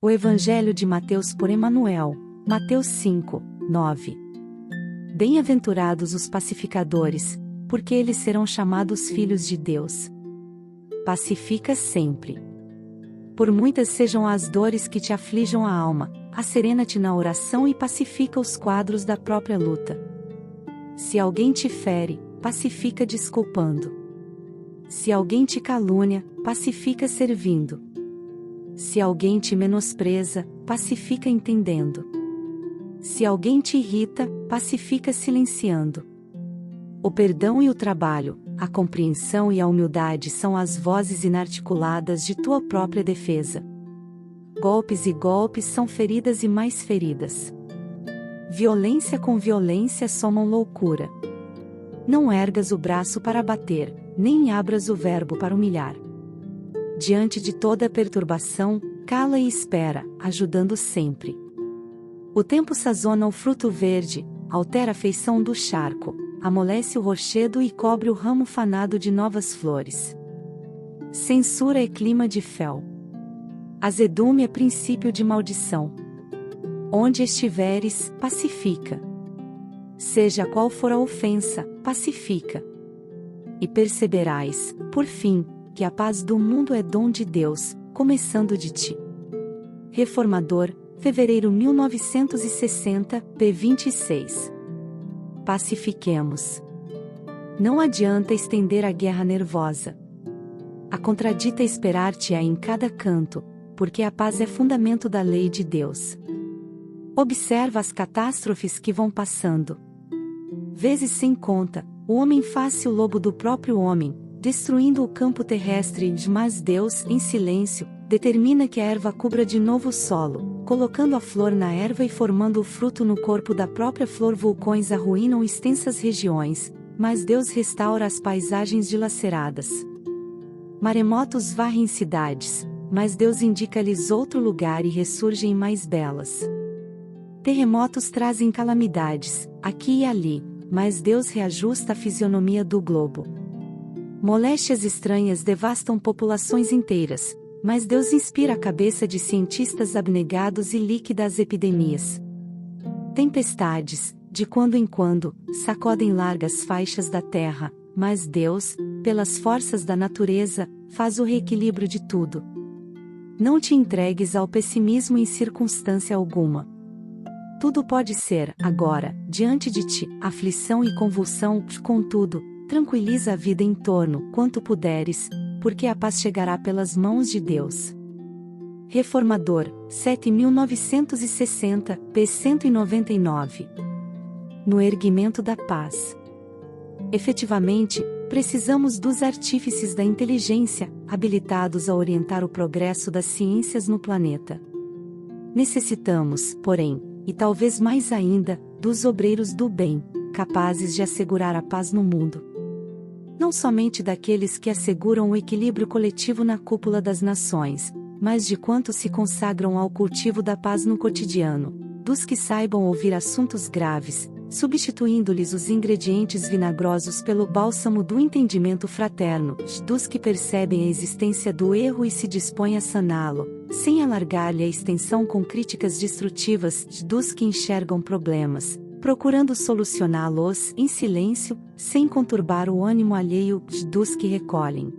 O Evangelho de Mateus por Emanuel, Mateus 5, 9. Bem-aventurados os pacificadores, porque eles serão chamados filhos de Deus. Pacifica sempre. Por muitas sejam as dores que te aflijam a alma, asserena-te na oração e pacifica os quadros da própria luta. Se alguém te fere, pacifica desculpando. Se alguém te calúnia, pacifica servindo. Se alguém te menospreza, pacifica entendendo. Se alguém te irrita, pacifica silenciando. O perdão e o trabalho, a compreensão e a humildade são as vozes inarticuladas de tua própria defesa. Golpes e golpes são feridas e mais feridas. Violência com violência somam loucura. Não ergas o braço para bater, nem abras o verbo para humilhar. Diante de toda perturbação, cala e espera, ajudando sempre. O tempo sazona o fruto verde, altera a feição do charco, amolece o rochedo e cobre o ramo fanado de novas flores. Censura é clima de fel. Azedume é princípio de maldição. Onde estiveres, pacifica. Seja qual for a ofensa, pacifica. E perceberás, por fim, que a paz do mundo é dom de Deus, começando de ti. Reformador, fevereiro 1960, p. 26. Pacifiquemos. Não adianta estender a guerra nervosa. A contradita esperar-te-á em cada canto, porque a paz é fundamento da lei de Deus. Observa as catástrofes que vão passando. Vezes sem conta, o homem faz-se o lobo do próprio homem, destruindo o campo terrestre, mas Deus, em silêncio, determina que a erva cubra de novo o solo, colocando a flor na erva e formando o fruto no corpo da própria flor. Vulcões arruinam extensas regiões, mas Deus restaura as paisagens dilaceradas. Maremotos varrem cidades, mas Deus indica-lhes outro lugar e ressurgem mais belas. Terremotos trazem calamidades, aqui e ali, mas Deus reajusta a fisionomia do globo. Moléstias estranhas devastam populações inteiras, mas Deus inspira a cabeça de cientistas abnegados e liquida as epidemias. Tempestades, de quando em quando, sacodem largas faixas da terra, mas Deus, pelas forças da natureza, faz o reequilíbrio de tudo. Não te entregues ao pessimismo em circunstância alguma. Tudo pode ser, agora, diante de ti, aflição e convulsão, contudo, tranquiliza a vida em torno, quanto puderes, porque a paz chegará pelas mãos de Deus. Reformador, 7.960, p. 199. No erguimento da paz. Efetivamente, precisamos dos artífices da inteligência, habilitados a orientar o progresso das ciências no planeta. Necessitamos, porém, e talvez mais ainda, dos obreiros do bem, capazes de assegurar a paz no mundo. Não somente daqueles que asseguram o equilíbrio coletivo na cúpula das nações, mas de quantos se consagram ao cultivo da paz no cotidiano, dos que saibam ouvir assuntos graves, substituindo-lhes os ingredientes vinagrosos pelo bálsamo do entendimento fraterno, dos que percebem a existência do erro e se dispõem a saná-lo, sem alargar-lhe a extensão com críticas destrutivas, dos que enxergam problemas, procurando solucioná-los em silêncio, sem conturbar o ânimo alheio, dos que recolhem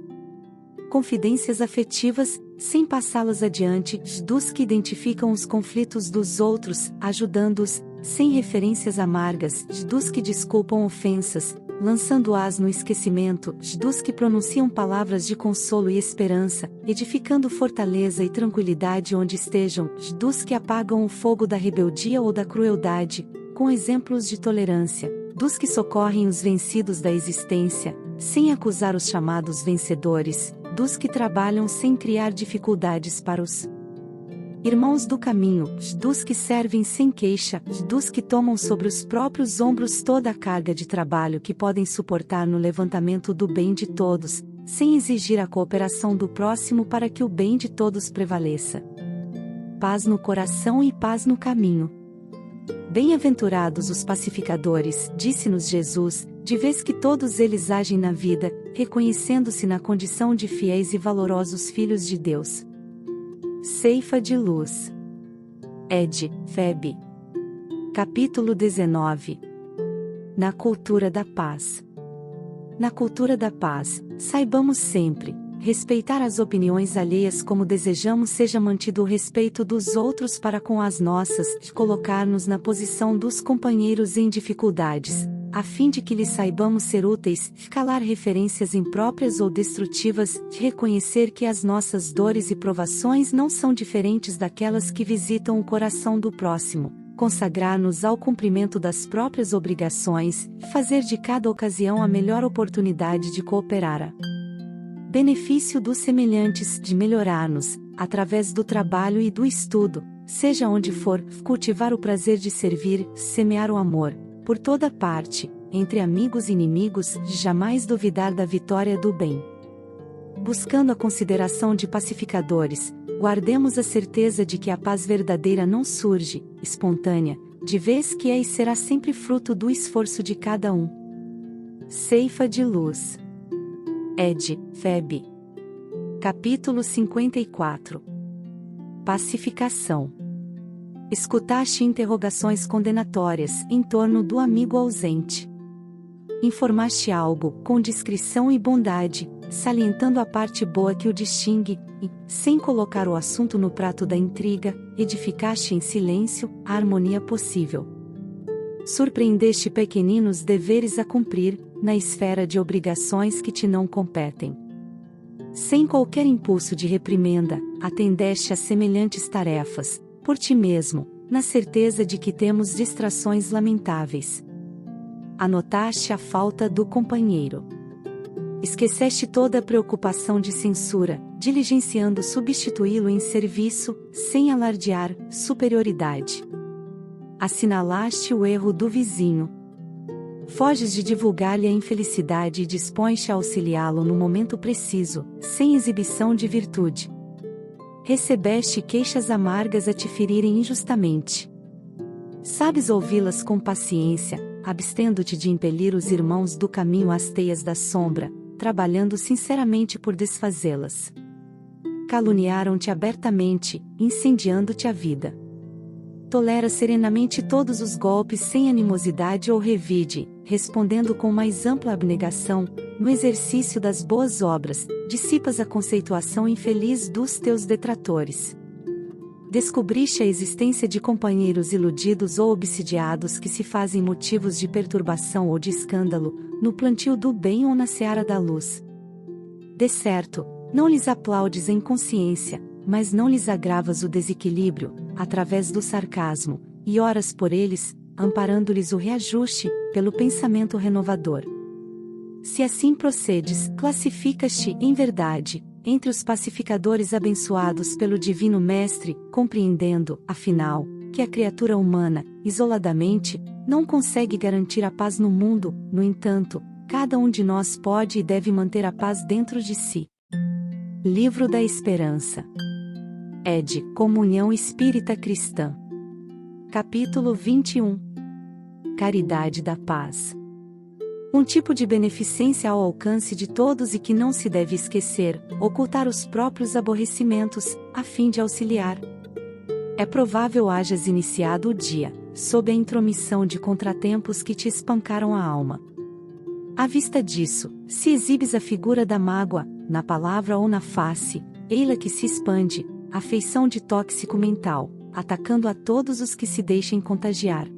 confidências afetivas, sem passá-las adiante, dos que identificam os conflitos dos outros, ajudando-os, sem referências amargas, dos que desculpam ofensas, lançando-as no esquecimento, dos que pronunciam palavras de consolo e esperança, edificando fortaleza e tranquilidade onde estejam, dos que apagam o fogo da rebeldia ou da crueldade, com exemplos de tolerância, dos que socorrem os vencidos da existência, sem acusar os chamados vencedores, dos que trabalham sem criar dificuldades para os irmãos do caminho, dos que servem sem queixa, dos que tomam sobre os próprios ombros toda a carga de trabalho que podem suportar no levantamento do bem de todos, sem exigir a cooperação do próximo para que o bem de todos prevaleça. Paz no coração e paz no caminho. Bem-aventurados os pacificadores, disse-nos Jesus, de vez que todos eles agem na vida, reconhecendo-se na condição de fiéis e valorosos filhos de Deus. Ceifa de luz. Ed. Feb. Capítulo 19. Na cultura da paz. Na cultura da paz, saibamos sempre respeitar as opiniões alheias como desejamos seja mantido o respeito dos outros para com as nossas, de colocar-nos na posição dos companheiros em dificuldades, a fim de que lhes saibamos ser úteis, de calar referências impróprias ou destrutivas, de reconhecer que as nossas dores e provações não são diferentes daquelas que visitam o coração do próximo, consagrar-nos ao cumprimento das próprias obrigações, fazer de cada ocasião a melhor oportunidade de cooperar. Benefício dos semelhantes, de melhorar-nos, através do trabalho e do estudo, seja onde for, cultivar o prazer de servir, semear o amor, por toda parte, entre amigos e inimigos, de jamais duvidar da vitória do bem. Buscando a consideração de pacificadores, guardemos a certeza de que a paz verdadeira não surge, espontânea, de vez que é e será sempre fruto do esforço de cada um. Ceifa de luz. Ed. Feb. Capítulo 54. Pacificação. Escutaste interrogações condenatórias em torno do amigo ausente. Informaste algo com discrição e bondade, salientando a parte boa que o distingue, e, sem colocar o assunto no prato da intriga, edificaste em silêncio a harmonia possível. Surpreendeste pequeninos deveres a cumprir, na esfera de obrigações que te não competem. Sem qualquer impulso de reprimenda, atendeste a semelhantes tarefas, por ti mesmo, na certeza de que temos distrações lamentáveis. Anotaste a falta do companheiro. Esqueceste toda a preocupação de censura, diligenciando substituí-lo em serviço, sem alardear superioridade. Assinalaste o erro do vizinho. Foges de divulgar-lhe a infelicidade e dispões-te a auxiliá-lo no momento preciso, sem exibição de virtude. Recebeste queixas amargas a te ferirem injustamente. Sabes ouvi-las com paciência, abstendo-te de impelir os irmãos do caminho às teias da sombra, trabalhando sinceramente por desfazê-las. Caluniaram-te abertamente, incendiando-te a vida. Tolera serenamente todos os golpes sem animosidade ou revide, respondendo com mais ampla abnegação, no exercício das boas obras, dissipas a conceituação infeliz dos teus detratores. Descobriste a existência de companheiros iludidos ou obsidiados que se fazem motivos de perturbação ou de escândalo, no plantio do bem ou na seara da luz. De certo, não lhes aplaudes em consciência, mas não lhes agravas o desequilíbrio, através do sarcasmo, e oras por eles, amparando-lhes o reajuste, pelo pensamento renovador. Se assim procedes, classificas-te, em verdade, entre os pacificadores abençoados pelo Divino Mestre, compreendendo, afinal, que a criatura humana, isoladamente, não consegue garantir a paz no mundo, no entanto, cada um de nós pode e deve manter a paz dentro de si. Livro da Esperança. Ed. Comunhão Espírita Cristã. Capítulo 21. Caridade da Paz. Um tipo de beneficência ao alcance de todos e que não se deve esquecer, ocultar os próprios aborrecimentos, a fim de auxiliar. É provável hajas iniciado o dia, sob a intromissão de contratempos que te espancaram a alma. À vista disso, se exibes a figura da mágoa, na palavra ou na face, ei-la que se expande, afeição de tóxico mental, atacando a todos os que se deixem contagiar.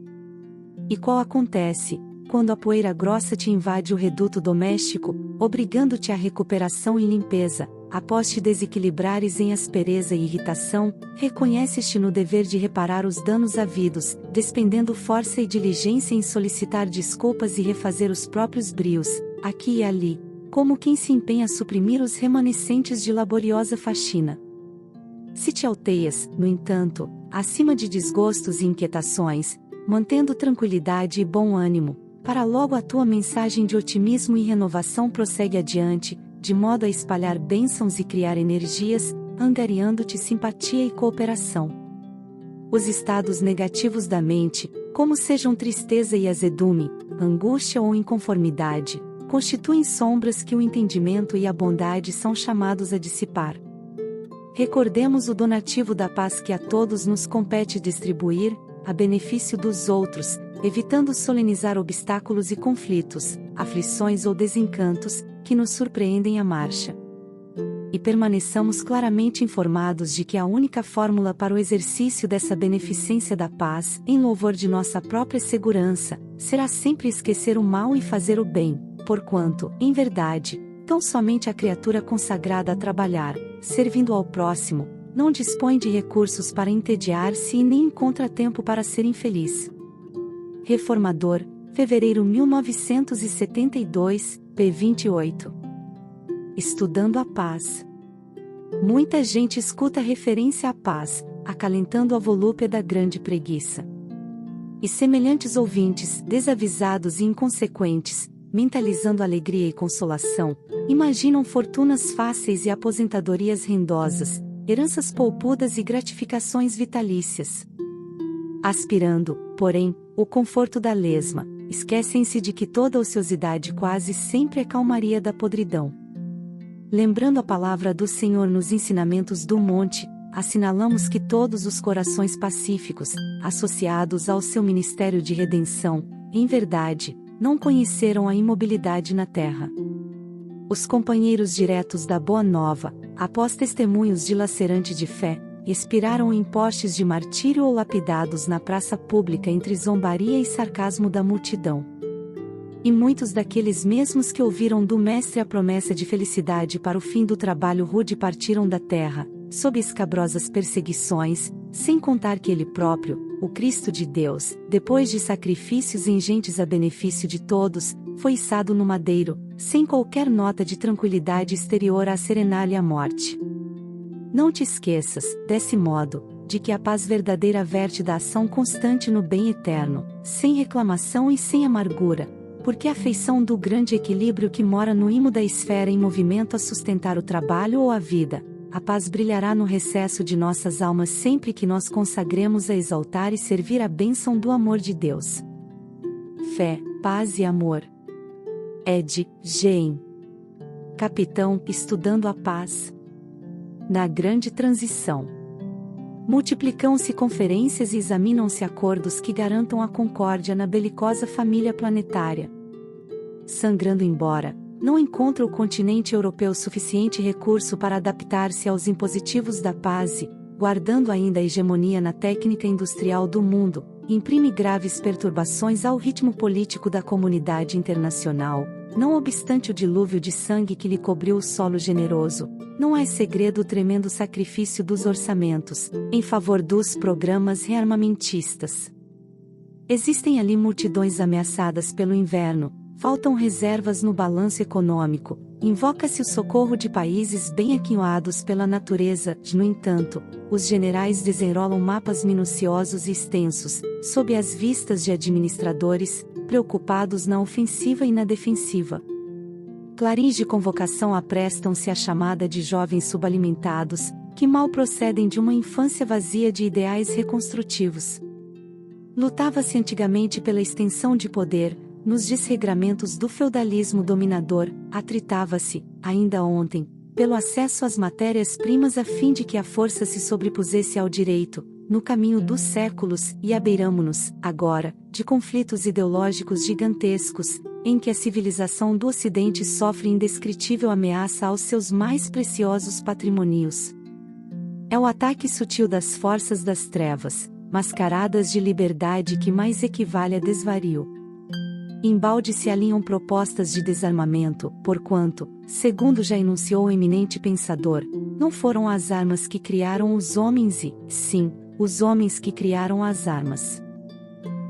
E qual acontece, quando a poeira grossa te invade o reduto doméstico, obrigando-te à recuperação e limpeza, após te desequilibrares em aspereza e irritação, reconheces-te no dever de reparar os danos havidos, despendendo força e diligência em solicitar desculpas e refazer os próprios brios, aqui e ali, como quem se empenha a suprimir os remanescentes de laboriosa faxina. Se te alteias, no entanto, acima de desgostos e inquietações, mantendo tranquilidade e bom ânimo, para logo a tua mensagem de otimismo e renovação prossegue adiante, de modo a espalhar bênçãos e criar energias, angariando-te simpatia e cooperação. Os estados negativos da mente, como sejam tristeza e azedume, angústia ou inconformidade, constituem sombras que o entendimento e a bondade são chamados a dissipar. recordemos o donativo da paz que a todos nos compete distribuir, a benefício dos outros, evitando solenizar obstáculos e conflitos, aflições ou desencantos, que nos surpreendem a marcha. E permaneçamos claramente informados de que a única fórmula para o exercício dessa beneficência da paz, em louvor de nossa própria segurança, será sempre esquecer o mal e fazer o bem, porquanto, em verdade, tão somente a criatura consagrada a trabalhar, servindo ao próximo, não dispõe de recursos para entediar-se e nem encontra tempo para ser infeliz. Reformador, fevereiro 1972, p. 28. Estudando a paz. Muita gente escuta referência à paz, acalentando a volúpia da grande preguiça. E semelhantes ouvintes, desavisados e inconsequentes, mentalizando alegria e consolação, imaginam fortunas fáceis e aposentadorias rendosas, heranças poupudas e gratificações vitalícias. Aspirando, porém, o conforto da lesma, esquecem-se de que toda ociosidade quase sempre é calmaria da podridão. Lembrando a palavra do Senhor nos ensinamentos do monte, assinalamos que todos os corações pacíficos, associados ao seu ministério de redenção, em verdade, não conheceram a imobilidade na terra. Os companheiros diretos da Boa Nova, após testemunhos dilacerante de fé, expiraram em postes de martírio ou lapidados na praça pública entre zombaria e sarcasmo da multidão. E muitos daqueles mesmos que ouviram do Mestre a promessa de felicidade para o fim do trabalho rude partiram da terra, sob escabrosas perseguições, sem contar que ele próprio, o Cristo de Deus, depois de sacrifícios ingentes a benefício de todos, foi içado no madeiro, sem qualquer nota de tranquilidade exterior a serenar-lhe a morte. Não te esqueças, desse modo, de que a paz verdadeira verte da ação constante no bem eterno, sem reclamação e sem amargura, porque a feição do grande equilíbrio que mora no imo da esfera em movimento a sustentar o trabalho ou a vida, a paz brilhará no recesso de nossas almas sempre que nós consagremos a exaltar e servir a bênção do amor de Deus. Fé, paz e amor. Ed. Gein. Capitão, estudando a paz. Na grande transição. Multiplicam-se conferências e examinam-se acordos que garantam a concórdia na belicosa família planetária. Sangrando embora, não encontra o continente europeu suficiente recurso para adaptar-se aos impositivos da paz e, guardando ainda a hegemonia na técnica industrial do mundo, imprime graves perturbações ao ritmo político da comunidade internacional. Não obstante o dilúvio de sangue que lhe cobriu o solo generoso, não é segredo o tremendo sacrifício dos orçamentos, em favor dos programas rearmamentistas. Existem ali multidões ameaçadas pelo inverno, faltam reservas no balanço econômico, invoca-se o socorro de países bem aquinhoados pela natureza. No entanto, os generais desenrolam mapas minuciosos e extensos, sob as vistas de administradores, preocupados na ofensiva e na defensiva. Clarins de convocação aprestam-se à chamada de jovens subalimentados, que mal procedem de uma infância vazia de ideais reconstrutivos. Lutava-se antigamente pela extensão de poder, nos desregramentos do feudalismo dominador, atritava-se, ainda ontem, pelo acesso às matérias-primas a fim de que a força se sobrepusesse ao direito, no caminho dos séculos, e abeiramo-nos, agora, de conflitos ideológicos gigantescos, em que a civilização do Ocidente sofre indescritível ameaça aos seus mais preciosos patrimônios. É o ataque sutil das forças das trevas, mascaradas de liberdade que mais equivale a desvario. Embalde se alinham propostas de desarmamento, porquanto, segundo já enunciou o eminente pensador, não foram as armas que criaram os homens e, sim, os homens que criaram as armas.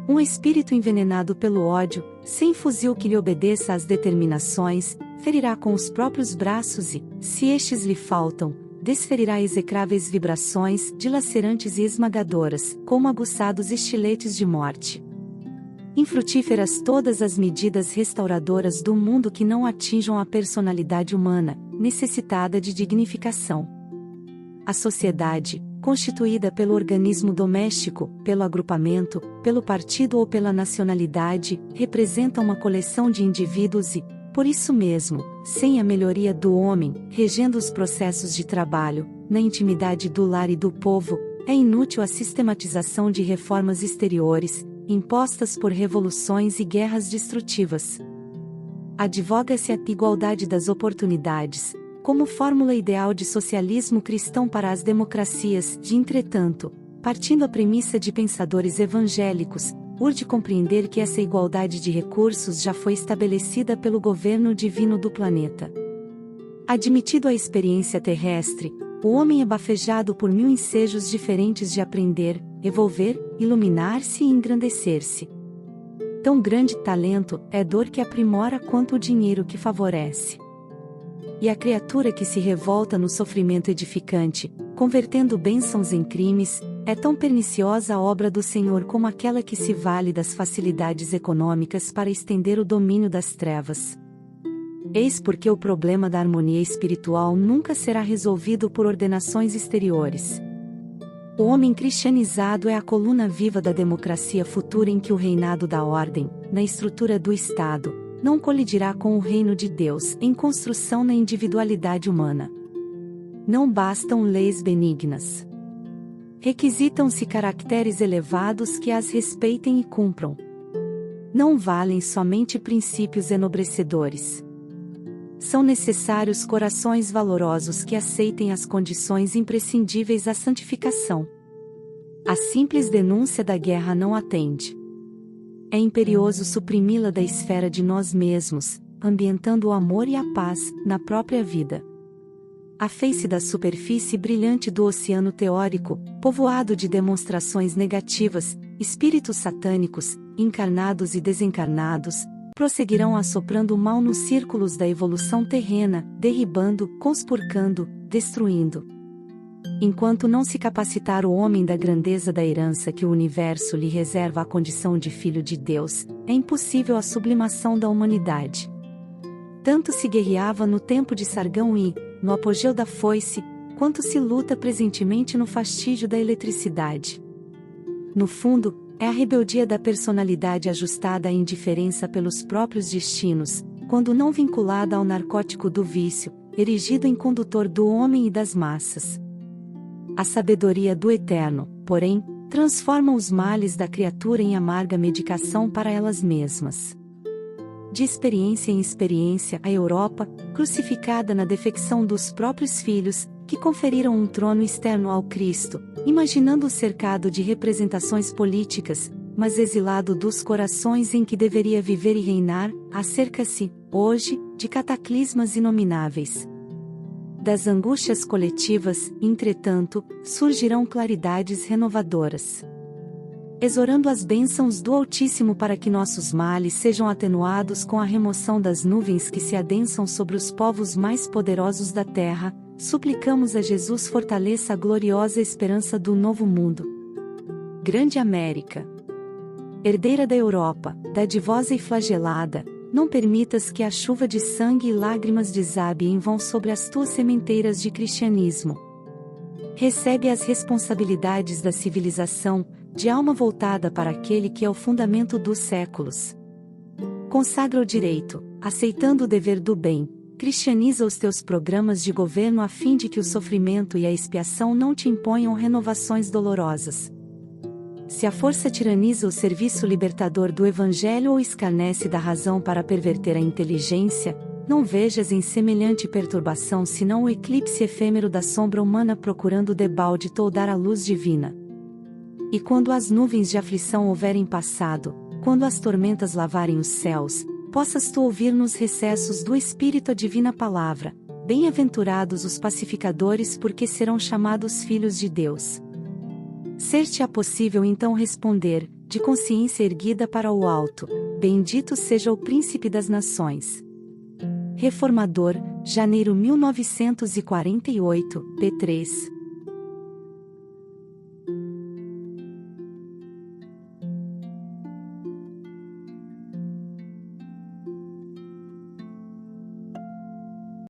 Um espírito envenenado pelo ódio, sem fuzil que lhe obedeça às determinações, ferirá com os próprios braços e, se estes lhe faltam, desferirá execráveis vibrações, dilacerantes e esmagadoras, como aguçados estiletes de morte. Infrutíferas todas as medidas restauradoras do mundo que não atinjam a personalidade humana, necessitada de dignificação. A sociedade, constituída pelo organismo doméstico, pelo agrupamento, pelo partido ou pela nacionalidade, representa uma coleção de indivíduos e, Por isso mesmo, sem a melhoria do homem, regendo os processos de trabalho, na intimidade do lar e do povo, é inútil a sistematização de reformas exteriores, impostas por revoluções e guerras destrutivas. Advoga-se a igualdade das oportunidades, como fórmula ideal de socialismo cristão para as democracias, entretanto, partindo a premissa de pensadores evangélicos, urge compreender que essa igualdade de recursos já foi estabelecida pelo governo divino do planeta. Admitido a experiência terrestre, o homem é bafejado por 1000 ensejos diferentes de aprender, evolver, iluminar-se e engrandecer-se. Tão grande talento é dor que aprimora quanto o dinheiro que favorece. E a criatura que se revolta no sofrimento edificante, convertendo bênçãos em crimes, é tão perniciosa a obra do Senhor como aquela que se vale das facilidades econômicas para estender o domínio das trevas. Eis porque o problema da harmonia espiritual nunca será resolvido por ordenações exteriores. O homem cristianizado é a coluna viva da democracia futura em que o reinado da ordem, na estrutura do Estado, não colidirá com o reino de Deus em construção na individualidade humana. Não bastam leis benignas. Requisitam-se caracteres elevados que as respeitem e cumpram. Não valem somente princípios enobrecedores. São necessários corações valorosos que aceitem as condições imprescindíveis à santificação. A simples denúncia da guerra não atende. É imperioso suprimi-la da esfera de nós mesmos, ambientando o amor e a paz na própria vida. A face da superfície brilhante do oceano teórico, povoado de demonstrações negativas, espíritos satânicos, encarnados e desencarnados, prosseguirão assoprando o mal nos círculos da evolução terrena, derribando, conspurcando, destruindo. Enquanto não se capacitar o homem da grandeza da herança que o universo lhe reserva à condição de filho de Deus, é impossível a sublimação da humanidade. Tanto se guerreava no tempo de Sargão e, no apogeu da foice, quanto se luta presentemente no fastígio da eletricidade. No fundo, é a rebeldia da personalidade ajustada à indiferença pelos próprios destinos, quando não vinculada ao narcótico do vício, erigido em condutor do homem e das massas. A sabedoria do Eterno, porém, transforma os males da criatura em amarga medicação para elas mesmas. De experiência em experiência, a Europa, crucificada na defecção dos próprios filhos, que conferiram um trono externo ao Cristo, imaginando-o cercado de representações políticas, mas exilado dos corações em que deveria viver e reinar, acerca-se, hoje, de cataclismas inomináveis. Das angústias coletivas, entretanto, surgirão claridades renovadoras. Exorando as bênçãos do Altíssimo para que nossos males sejam atenuados com a remoção das nuvens que se adensam sobre os povos mais poderosos da terra, suplicamos a Jesus fortaleça a gloriosa esperança do novo mundo. Grande América, herdeira da Europa, dadivosa e flagelada, não permitas que a chuva de sangue e lágrimas desabe em vão sobre as tuas sementeiras de cristianismo. Recebe as responsabilidades da civilização, de alma voltada para aquele que é o fundamento dos séculos. Consagra o direito, aceitando o dever do bem, cristianiza os teus programas de governo a fim de que o sofrimento e a expiação não te imponham renovações dolorosas. Se a força tiraniza o serviço libertador do Evangelho ou escarnece da razão para perverter a inteligência, não vejas em semelhante perturbação senão o eclipse efêmero da sombra humana procurando debalde toldar a luz divina. E quando as nuvens de aflição houverem passado, quando as tormentas lavarem os céus, possas tu ouvir nos recessos do Espírito a divina palavra: bem-aventurados os pacificadores, porque serão chamados filhos de Deus. Ser-te-á possível então responder, de consciência erguida para o alto: bendito seja o Príncipe das Nações. Reformador, janeiro 1948, p. 3.